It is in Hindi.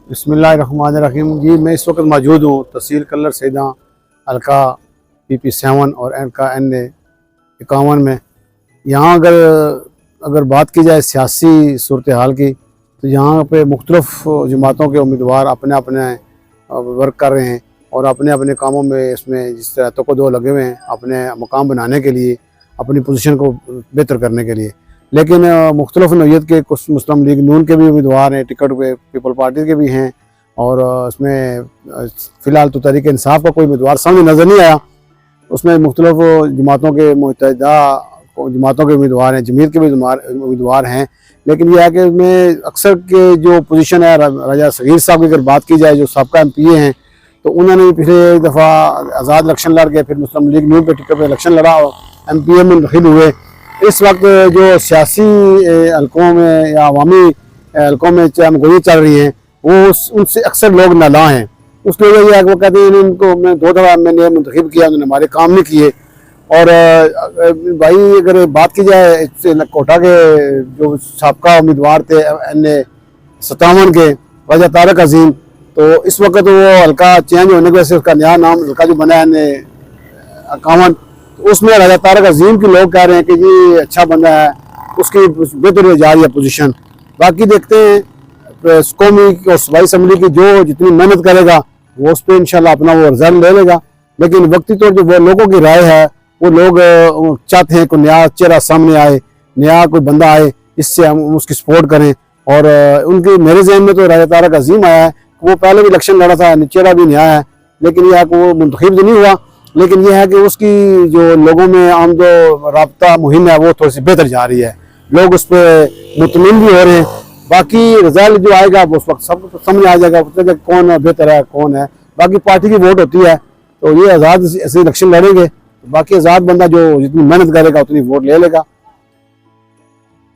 बिस्मिल्लाहिर्रहमानिर्रहीम। जी मैं इस वक्त मौजूद हूँ तहसील कल्लर सैदा हल्का PP7 और हल्का NA51 में। यहाँ अगर बात की जाए सियासी सूरत हाल की, तो यहाँ पे मुख्तलिफ जमातों के उम्मीदवार अपने अपने वर्क कर रहे हैं और अपने अपने कामों में इसमें जिस तरह तको लगे हुए हैं अपने मकाम बनाने के लिए, अपनी पोजीशन को बेहतर करने के लिए। लेकिन मुख्तलिफ नौइयत के कुछ मुस्लिम लीग नून के भी उम्मीदवार हैं, टिकट पे पीपल पार्टी के भी हैं, और उसमें फ़िलहाल तो तहरीक इंसाफ का कोई उम्मीदवार सामने नज़र नहीं आया। उसमें मुख्तलिफ जमातों के मुत्तहिदा जमातों के उम्मीदवार हैं, जमीयत के भी उम्मीदवार हैं। लेकिन यह है कि उसमें अक्सर के जो पोजीशन है, राजा सगीर साहब की अगर बात की जाए जो साबका MPA हैं, तो उन्होंने पिछले एक दफ़ा आज़ाद इलेक्शन लड़ के फिर मुस्लिम लीग नून पे टिकट पर इलेक्शन लड़ा और MPA में दाखिल हुए। इस वक्त जो सियासी हलकों में या अवामी हलकों में जमहूरियत चल रही हैं, वो उनसे अक्सर लोग नाला हैं। उसकी वजह यह है कि वो कहते हैं इनको मैं 2 दफ़ा मैंने मुंतखब किया, उन्होंने हमारे काम नहीं किए। और भाई अगर बात की जाए कोटा के जो साबका उम्मीदवार थे NA57 के राजा तारक अजीम, तो इस वक्त वो हल्का चेंज होने की वजह से उसका नया नाम हल्का जो बना है NA51, उसमें राजा तारक अजीम के लोग कह रहे हैं कि जी अच्छा बंदा है, उसकी बेहतर जा रही है पोजीशन। बाकी देखते हैं कौमी और सूबाई असम्बली की जो जितनी मेहनत करेगा वो उस पर इंशाल्लाह अपना वो रिजल्ट ले लेगा। लेकिन वक्ती तौर पर वो लोगों की राय है, वो लोग चाहते हैं कोई नया चेहरा सामने आए, नया कोई बंदा आए, इससे हम उसकी सपोर्ट करें। और उनके मेरे जहन में तो राजा तारक अजीम आया है, वो पहले भी इलेक्शन लड़ा था, चेहरा भी नया है, लेकिन यह वो मुंतखब तो नहीं हुआ। लेकिन यह है कि उसकी जो लोगों में आमदो राब्ता मुहिम है वो थोड़ी सी बेहतर जा रही है, लोग उस पर मुतमिन भी हो रहे हैं। बाकी रिजल्ट जो आएगा वो उस वक्त सब समझ आ जाएगा कौन बेहतर है कौन है। बाकी पार्टी की वोट होती है, तो ये आज़ाद ऐसे इलेक्शन लड़ेंगे, बाकी आज़ाद बंदा जो जितनी मेहनत करेगा उतनी वोट ले लेगा।